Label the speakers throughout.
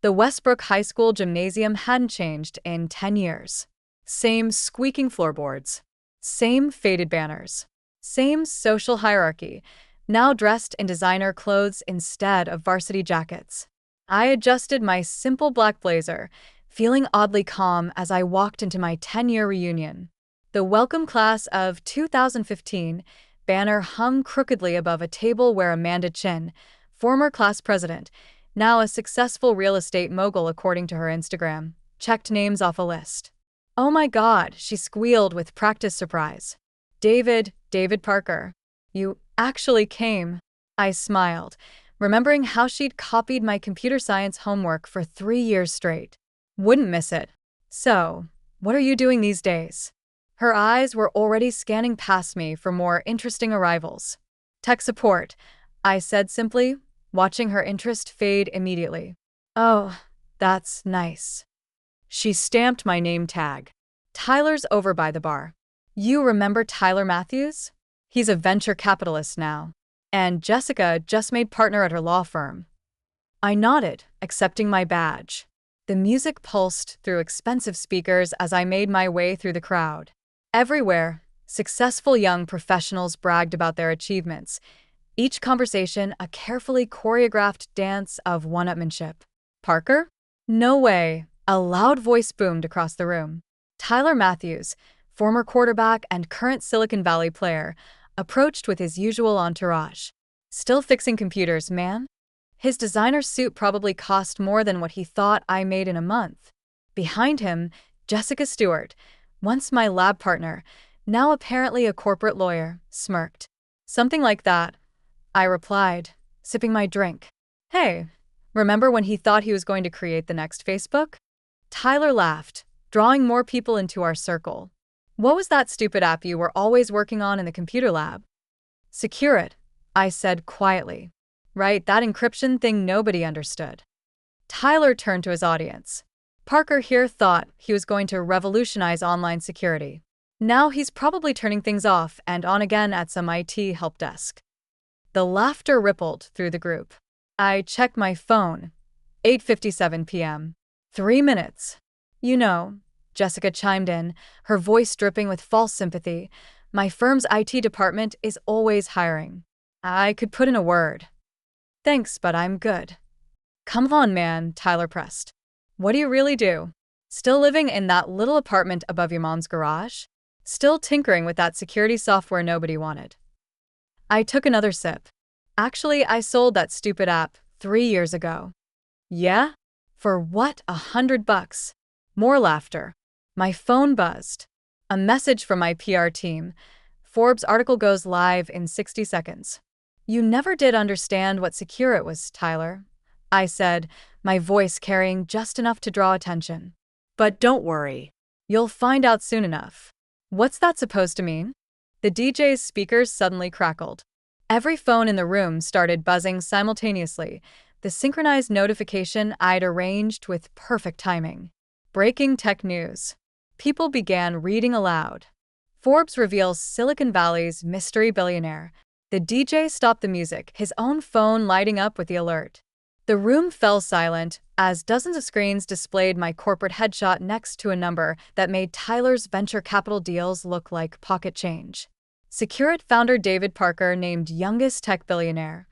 Speaker 1: The Westbrook High School gymnasium hadn't changed in 10 years. Same squeaking floorboards. Same faded banners. Same social hierarchy, now dressed in designer clothes instead of varsity jackets. I adjusted my simple black blazer, feeling oddly calm as I walked into my 10-year reunion. The welcome class of 2015 banner hung crookedly above a table where Amanda Chin, former class president, now a successful real estate mogul according to her Instagram, checked names off a list. "Oh my God," she squealed with practiced surprise. David Parker. "You actually came." I smiled, remembering how she'd copied my computer science homework for 3 years straight. Wouldn't miss it. "So, what are you doing these days?" Her eyes were already scanning past me for more interesting arrivals. "Tech support," I said simply, watching her interest fade immediately. "Oh, that's nice." She stamped my name tag. "Tyler's over by the bar. You remember Tyler Matthews? He's a venture capitalist now. And Jessica just made partner at her law firm." I nodded, accepting my badge. The music pulsed through expensive speakers as I made my way through the crowd. Everywhere, successful young professionals bragged about their achievements, each conversation a carefully choreographed dance of one-upmanship. "Parker? No way," a loud voice boomed across the room. Tyler Matthews, former quarterback and current Silicon Valley player, approached with his usual entourage. "Still fixing computers, man?" His designer suit probably cost more than what he thought I made in a month. Behind him, Jessica Stewart, once my lab partner, now apparently a corporate lawyer, smirked. "Something like that," I replied, sipping my drink. "Hey, remember when he thought he was going to create the next Facebook?" Tyler laughed, drawing more people into our circle. "What was that stupid app you were always working on in the computer lab?" "Secure it," I said quietly. "Right, that encryption thing nobody understood." Tyler turned to his audience. "Parker here thought he was going to revolutionize online security. Now he's probably turning things off and on again at some IT help desk." The laughter rippled through the group. I checked my phone. 8:57 p.m. 3 minutes. "You know," Jessica chimed in, her voice dripping with false sympathy, "my firm's IT department is always hiring. I could put in a word." "Thanks, but I'm good." "Come on, man," Tyler pressed. "What do you really do? Still living in that little apartment above your mom's garage? Still tinkering with that security software nobody wanted?" I took another sip. "Actually, I sold that stupid app 3 years ago." "Yeah? For what, $100? More laughter. My phone buzzed. A message from my PR team. "Forbes article goes live in 60 seconds. "You never did understand what secure it was, Tyler," I said, my voice carrying just enough to draw attention. "But don't worry. You'll find out soon enough." "What's that supposed to mean?" The DJ's speakers suddenly crackled. Every phone in the room started buzzing simultaneously, the synchronized notification I'd arranged with perfect timing. Breaking tech news. People began reading aloud. "Forbes reveals Silicon Valley's mystery billionaire." The DJ stopped the music, his own phone lighting up with the alert. The room fell silent as dozens of screens displayed my corporate headshot next to a number that made Tyler's venture capital deals look like pocket change. Securite founder David Parker named youngest tech billionaire.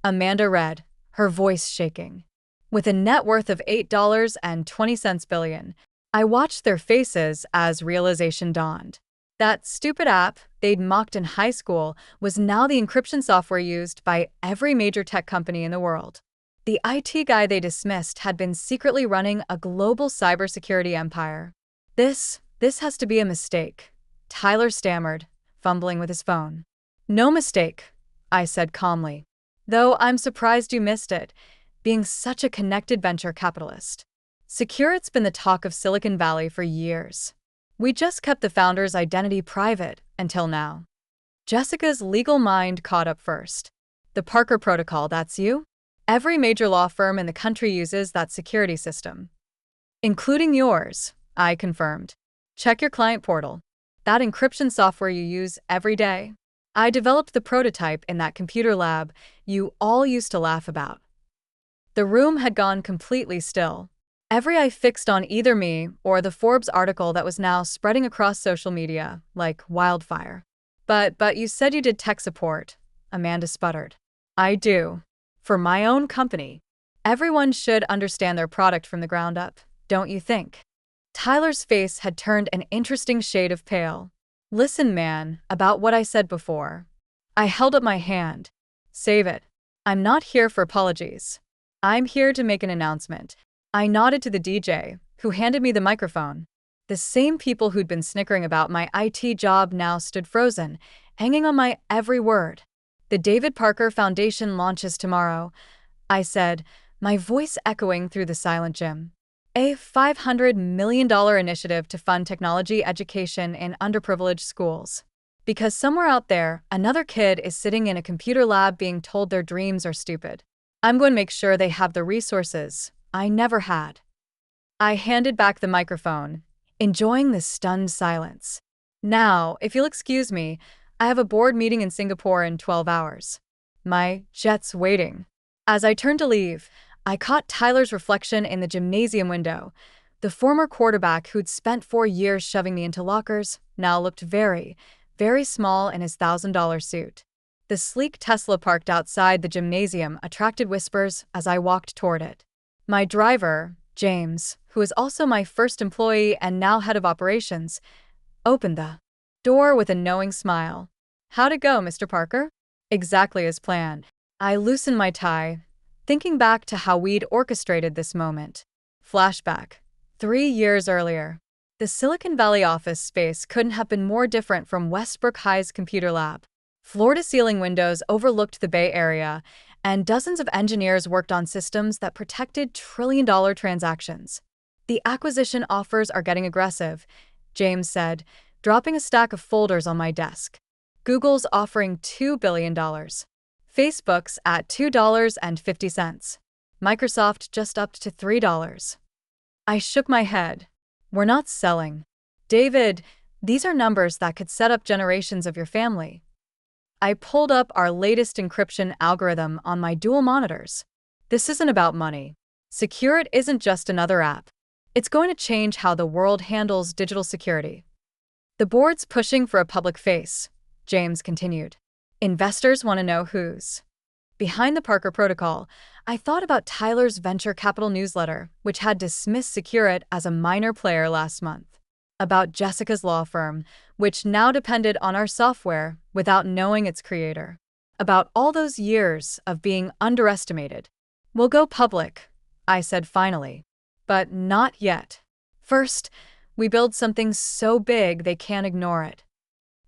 Speaker 1: Amanda read, her voice shaking. With a net worth of $8.20 billion, I watched their faces as realization dawned. That stupid app they'd mocked in high school was now the encryption software used by every major tech company in the world. The IT guy they dismissed had been secretly running a global cybersecurity empire. This has to be a mistake," Tyler stammered, fumbling with his phone. "No mistake," I said calmly. "Though I'm surprised you missed it, being such a connected venture capitalist. Securite's been the talk of Silicon Valley for years. We just kept the founder's identity private until now." Jessica's legal mind caught up first. "The Parker Protocol, that's you? Every major law firm in the country uses that security system." "Including yours," I confirmed. "Check your client portal. That encryption software you use every day. I developed the prototype in that computer lab you all used to laugh about." The room had gone completely still. Every eye fixed on either me or the Forbes article that was now spreading across social media like wildfire. But you said you did tech support, Amanda sputtered. I do. For my own company. Everyone should understand their product from the ground up, don't you think? Tyler's face had turned an interesting shade of pale. Listen, man, about what I said before. I held up my hand. Save it. I'm not here for apologies. I'm here to make an announcement. I nodded to the DJ, who handed me the microphone. The same people who'd been snickering about my IT job now stood frozen, hanging on my every word. The David Parker Foundation launches tomorrow, I said, my voice echoing through the silent gym. A $500 million initiative to fund technology education in underprivileged schools. Because somewhere out there, another kid is sitting in a computer lab being told their dreams are stupid. I'm going to make sure they have the resources I never had. I handed back the microphone, enjoying the stunned silence. Now, if you'll excuse me, I have a board meeting in Singapore in 12 hours. My jet's waiting. As I turned to leave, I caught Tyler's reflection in the gymnasium window. The former quarterback who'd spent 4 years shoving me into lockers now looked very, very small in his $1,000 suit. The sleek Tesla parked outside the gymnasium attracted whispers as I walked toward it. My driver, James, who is also my first employee and now head of operations, opened the door with a knowing smile. How'd it go, Mr. Parker? Exactly as planned. I loosened my tie, thinking back to how we'd orchestrated this moment. Flashback. 3 years earlier. The Silicon Valley office space couldn't have been more different from Westbrook High's computer lab. Floor-to-ceiling windows overlooked the Bay Area, and dozens of engineers worked on systems that protected trillion-dollar transactions. The acquisition offers are getting aggressive, James said, dropping a stack of folders on my desk. Google's offering $2 billion. Facebook's at $2.50. Microsoft just upped to $3. I shook my head. We're not selling. David, these are numbers that could set up generations of your family. I pulled up our latest encryption algorithm on my dual monitors. This isn't about money. Secure It isn't just another app. It's going to change how the world handles digital security. The board's pushing for a public face, James continued. Investors want to know who's behind the Parker Protocol. I thought about Tyler's venture capital newsletter, which had dismissed Secure It as a minor player last month. About Jessica's law firm, which now depended on our software without knowing its creator. About all those years of being underestimated. We'll go public, I said finally. But not yet. First, we build something so big they can't ignore it.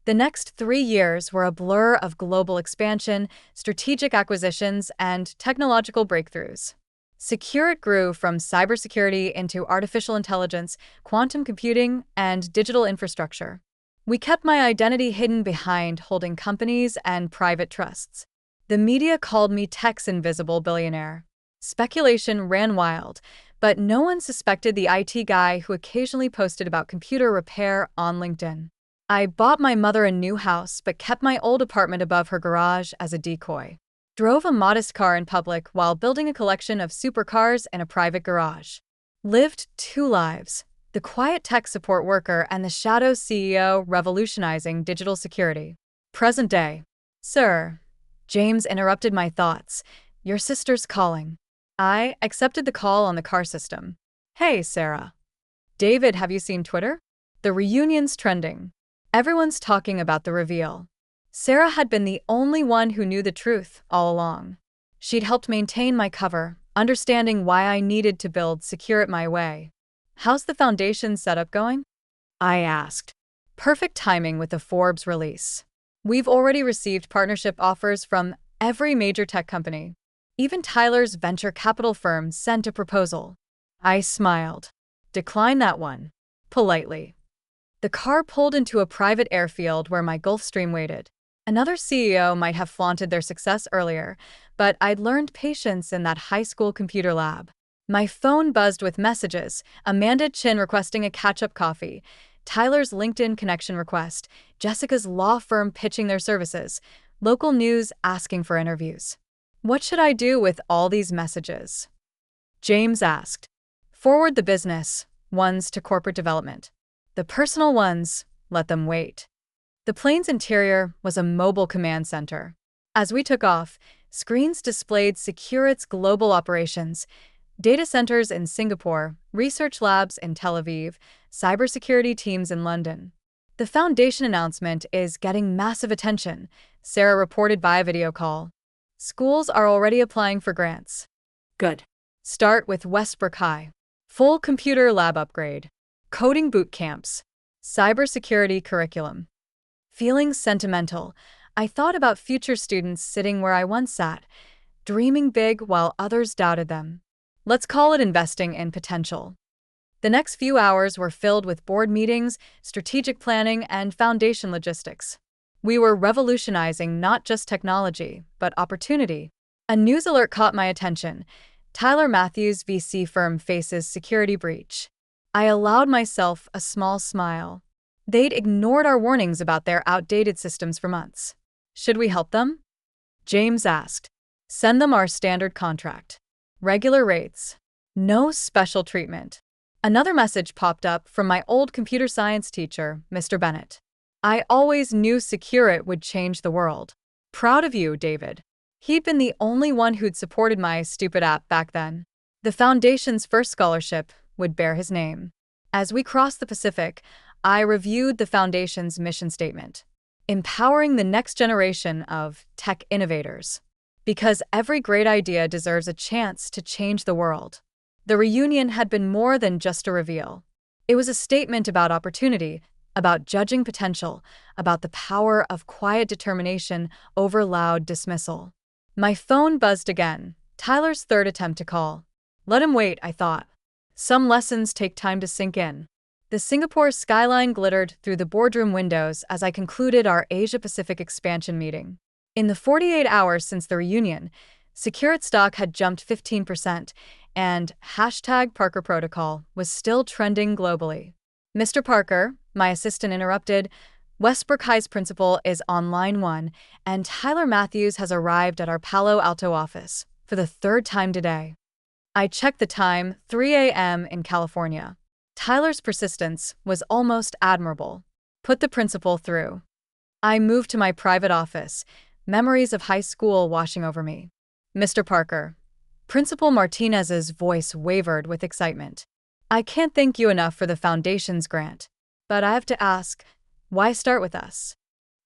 Speaker 1: The next 3 years were a blur of global expansion, strategic acquisitions, and technological breakthroughs. Secure It grew from cybersecurity into artificial intelligence, quantum computing, and digital infrastructure. We kept my identity hidden behind holding companies and private trusts. The media called me tech's invisible billionaire. Speculation ran wild, but no one suspected the IT guy who occasionally posted about computer repair on LinkedIn. I bought my mother a new house but kept my old apartment above her garage as a decoy. Drove a modest car in public while building a collection of supercars in a private garage. Lived 2 lives, the quiet tech support worker and the shadow CEO revolutionizing digital security. Present day. Sir, James interrupted my thoughts. Your sister's calling. I accepted the call on the car system. Hey, Sarah. David, have you seen Twitter? The reunion's trending. Everyone's talking about the reveal. Sarah had been the only one who knew the truth all along. She'd helped maintain my cover, understanding why I needed to build Secure It my way. How's the foundation setup going? I asked. Perfect timing with the Forbes release. We've already received partnership offers from every major tech company. Even Tyler's venture capital firm sent a proposal. I smiled. Decline that one. Politely. The car pulled into a private airfield where my Gulfstream waited. Another CEO might have flaunted their success earlier, but I'd learned patience in that high school computer lab. My phone buzzed with messages, Amanda Chin requesting a catch-up coffee, Tyler's LinkedIn connection request, Jessica's law firm pitching their services, local news asking for interviews. What should I do with all these messages? James asked. Forward the business ones to corporate development. The personal ones, let them wait. The plane's interior was a mobile command center. As we took off, screens displayed Securit's global operations, data centers in Singapore, research labs in Tel Aviv, cybersecurity teams in London. The foundation announcement is getting massive attention, Sarah reported via video call. Schools are already applying for grants.
Speaker 2: Good.
Speaker 1: Start with Westbrook High. Full computer lab upgrade. Coding boot camps. Cybersecurity curriculum. Feeling sentimental, I thought about future students sitting where I once sat, dreaming big while others doubted them. Let's call it investing in potential. The next few hours were filled with board meetings, strategic planning, and foundation logistics. We were revolutionizing not just technology, but opportunity. A news alert caught my attention. Tyler Matthews' VC firm faces security breach. I allowed myself a small smile. They'd ignored our warnings about their outdated systems for months. Should we help them? James asked. Send them our standard contract. Regular rates. No special treatment. Another message popped up from my old computer science teacher, Mr. Bennett. I always knew Securit would change the world. Proud of you, David. He'd been the only one who'd supported my stupid app back then. The foundation's first scholarship would bear his name. As we crossed the Pacific, I reviewed the foundation's mission statement. Empowering the next generation of tech innovators. Because every great idea deserves a chance to change the world. The reunion had been more than just a reveal. It was a statement about opportunity, about judging potential, about the power of quiet determination over loud dismissal. My phone buzzed again, Tyler's third attempt to call. Let him wait, I thought. Some lessons take time to sink in. The Singapore skyline glittered through the boardroom windows as I concluded our Asia-Pacific expansion meeting. In the 48 hours since the reunion, Securit stock had jumped 15%, and #Parker Protocol was still trending globally. Mr. Parker, my assistant interrupted, Westbrook High's principal is on line 1, and Tyler Matthews has arrived at our Palo Alto office for the third time today. I checked the time, 3 a.m. in California. Tyler's persistence was almost admirable. Put the principal through. I moved to my private office, memories of high school washing over me. Mr. Parker. Principal Martinez's voice wavered with excitement. I can't thank you enough for the foundation's grant. But I have to ask, why start with us?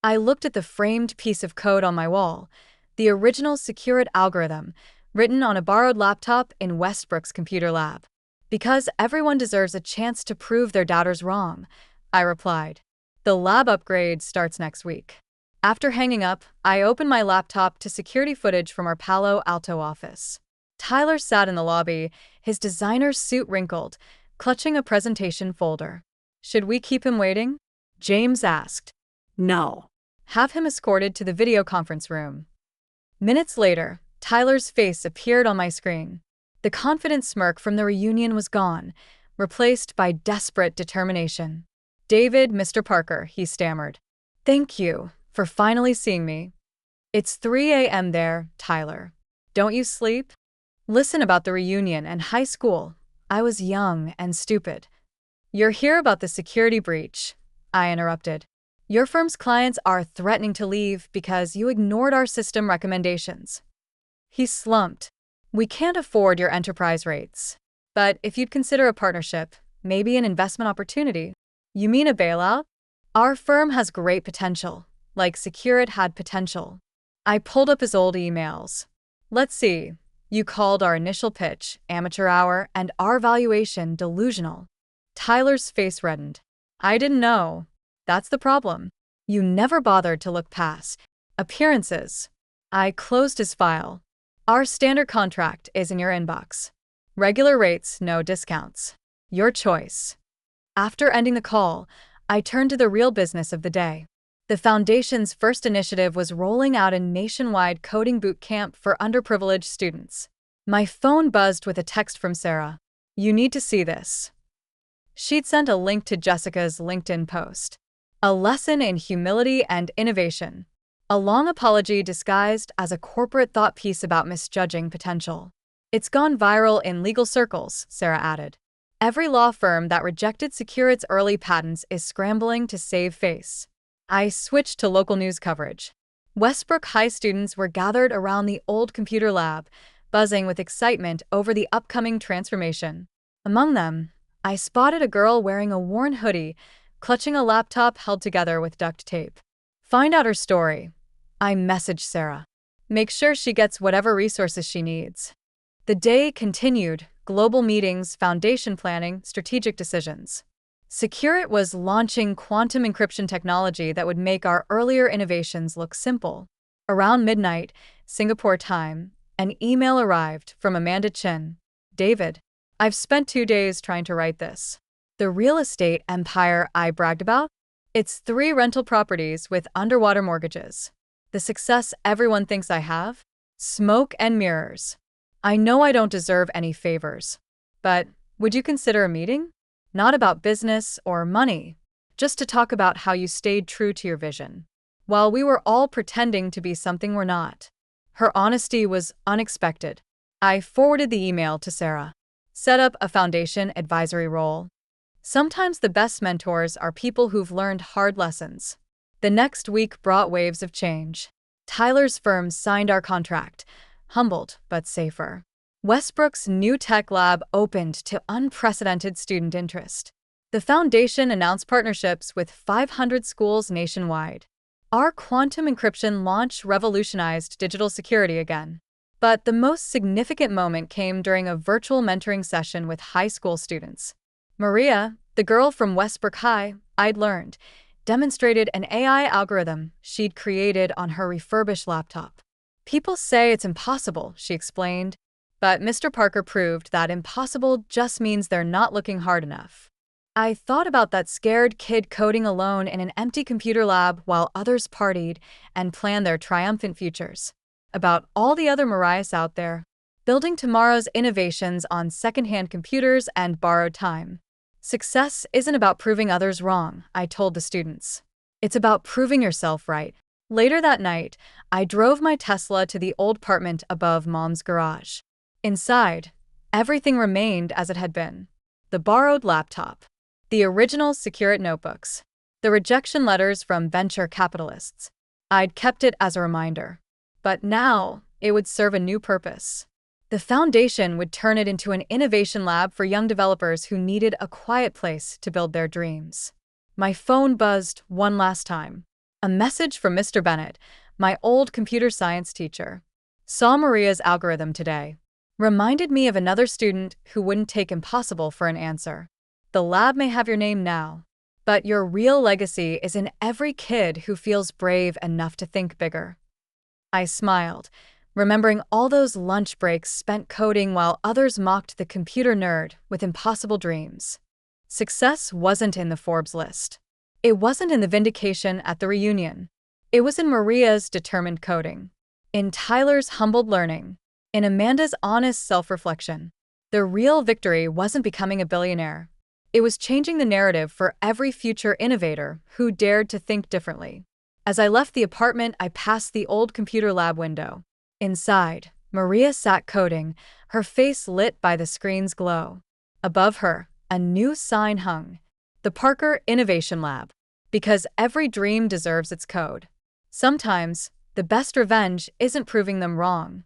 Speaker 1: I looked at the framed piece of code on my wall, the original Securit algorithm, written on a borrowed laptop in Westbrook's computer lab. Because everyone deserves a chance to prove their doubters wrong, I replied. The lab upgrade starts next week. After hanging up, I opened my laptop to security footage from our Palo Alto office. Tyler sat in the lobby, his designer's suit wrinkled, clutching a presentation folder. Should we keep him waiting? James asked.
Speaker 2: No.
Speaker 1: Have him escorted to the video conference room. Minutes later, Tyler's face appeared on my screen. The confident smirk from the reunion was gone, replaced by desperate determination. David, Mr. Parker, he stammered. Thank you for finally seeing me. It's 3 a.m. there, Tyler. Don't you sleep? Listen about the reunion and high school. I was young and stupid. You're here about the security breach, I interrupted. Your firm's clients are threatening to leave because you ignored our system recommendations. He slumped. We can't afford your enterprise rates. But if you'd consider a partnership, maybe an investment opportunity. You mean a bailout? Our firm has great potential, like Securit had potential. I pulled up his old emails. Let's see. You called our initial pitch, amateur hour, and our valuation delusional. Tyler's face reddened. I didn't know. That's the problem. You never bothered to look past appearances. I closed his file. Our standard contract is in your inbox. Regular rates, no discounts. Your choice. After ending the call, I turned to the real business of the day. The foundation's first initiative was rolling out a nationwide coding boot camp for underprivileged students. My phone buzzed with a text from Sarah. You need to see this. She'd sent a link to Jessica's LinkedIn post. A lesson in humility and innovation. A long apology disguised as a corporate thought piece about misjudging potential. It's gone viral in legal circles, Sarah added. Every law firm that rejected Securit's early patents is scrambling to save face. I switched to local news coverage. Westbrook High students were gathered around the old computer lab, buzzing with excitement over the upcoming transformation. Among them, I spotted a girl wearing a worn hoodie, clutching a laptop held together with duct tape. Find out her story. I messaged Sarah. Make sure she gets whatever resources she needs. The day continued: global meetings, foundation planning, strategic decisions. Securit was launching quantum encryption technology that would make our earlier innovations look simple. Around midnight, Singapore time, an email arrived from Amanda Chin. David, I've spent 2 days trying to write this. The real estate empire I bragged about? It's 3 rental properties with underwater mortgages. The success everyone thinks I have? Smoke and mirrors. I know I don't deserve any favors. But would you consider a meeting? Not about business or money, just to talk about how you stayed true to your vision, while we were all pretending to be something we're not. Her honesty was unexpected. I forwarded the email to Sarah. Set up a foundation advisory role. Sometimes the best mentors are people who've learned hard lessons. The next week brought waves of change. Tyler's firm signed our contract, humbled but safer. Westbrook's new tech lab opened to unprecedented student interest. The foundation announced partnerships with 500 schools nationwide. Our quantum encryption launch revolutionized digital security again. But the most significant moment came during a virtual mentoring session with high school students. Maria, the girl from Westbrook High, I'd learned, demonstrated an AI algorithm she'd created on her refurbished laptop. People say it's impossible, she explained, but Mr. Parker proved that impossible just means they're not looking hard enough. I thought about that scared kid coding alone in an empty computer lab while others partied and planned their triumphant futures. About all the other Mariahs out there, building tomorrow's innovations on secondhand computers and borrowed time. Success isn't about proving others wrong, I told the students. It's about proving yourself right. Later that night, I drove my Tesla to the old apartment above Mom's garage. Inside, everything remained as it had been. The borrowed laptop, the original Securit notebooks, the rejection letters from venture capitalists. I'd kept it as a reminder. But now, it would serve a new purpose. The foundation would turn it into an innovation lab for young developers who needed a quiet place to build their dreams. My phone buzzed one last time. A message from Mr. Bennett, my old computer science teacher. Saw Maria's algorithm today. Reminded me of another student who wouldn't take impossible for an answer. The lab may have your name now, but your real legacy is in every kid who feels brave enough to think bigger. I smiled, remembering all those lunch breaks spent coding while others mocked the computer nerd with impossible dreams. Success wasn't in the Forbes list. It wasn't in the vindication at the reunion. It was in Maria's determined coding, in Tyler's humbled learning, in Amanda's honest self-reflection. The real victory wasn't becoming a billionaire. It was changing the narrative for every future innovator who dared to think differently. As I left the apartment, I passed the old computer lab window. Inside, Maria sat coding, her face lit by the screen's glow. Above her, a new sign hung: the Parker Innovation Lab. Because every dream deserves its code. Sometimes, the best revenge isn't proving them wrong.